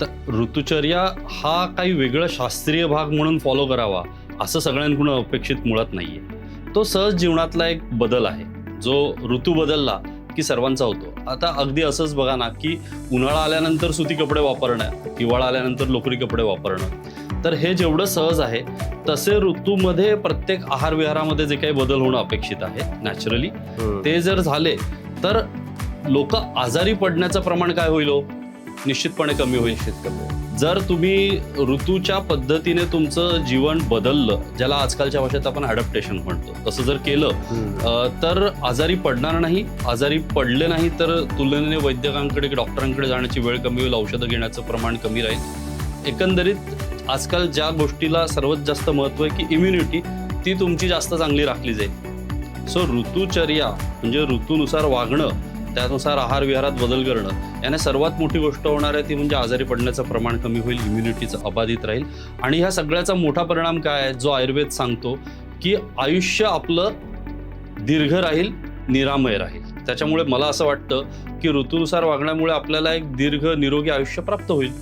तर ऋतुचर्या हा काही वेगळं शास्त्रीय भाग म्हणून फॉलो करावा असं सगळ्यांकडून अपेक्षित मुळात नाहीये. तो सहज जीवनातला एक बदल आहे जो ऋतू बदलला की सर्वांचा होतो. आता अगदी असंच बघा ना की उन्हाळा आल्यानंतर सुती कपडे वापरणं, हिवाळा आल्यानंतर लोकरी कपडे वापरणं, तर हे जेवढं सहज आहे तसे ऋतूमध्ये प्रत्येक आहार विहारामध्ये जे काही बदल होणं अपेक्षित आहे नॅचरली, ते जर झाले तर लोक आजारी पडण्याचं प्रमाण काय होईल हो? निश्चितपणे कमी होईल. जर तुम्ही ऋतूच्या पद्धतीने तुमचं जीवन बदललं, ज्याला आजकालच्या भाषेत आपण अडॅप्टेशन म्हणतो, तसं जर केलं तर आजारी पडणार नाही. आजारी पडले नाही तर तुलनेने वैद्यकांकडे डॉक्टरांकडे जाण्याची वेळ कमी होईल, औषधं घेण्याचं प्रमाण कमी राहील. एकंदरीत आजकाल ज्या गोष्टीला सर्वात जास्त महत्त्व आहे की इम्युनिटी, ती तुमची जास्त चांगली राखली जाईल. सो ऋतुचर्या म्हणजे ऋतूनुसार वागणं, त्यानुसार आहार विहारात बदल करणं, याने सर्वात मोठी गोष्ट होणार आहे ती म्हणजे आजारी पडण्याचं प्रमाण कमी होईल, इम्युनिटीचं अबाधित राहील. आणि ह्या सगळ्याचा मोठा परिणाम काय आहे जो आयुर्वेद सांगतो की आयुष्य आपलं दीर्घ राहील, निरामय राहील. त्याच्यामुळे मला असं वाटतं की ऋतूनुसार वागण्यामुळे आपल्याला एक दीर्घ निरोगी आयुष्य प्राप्त होईल.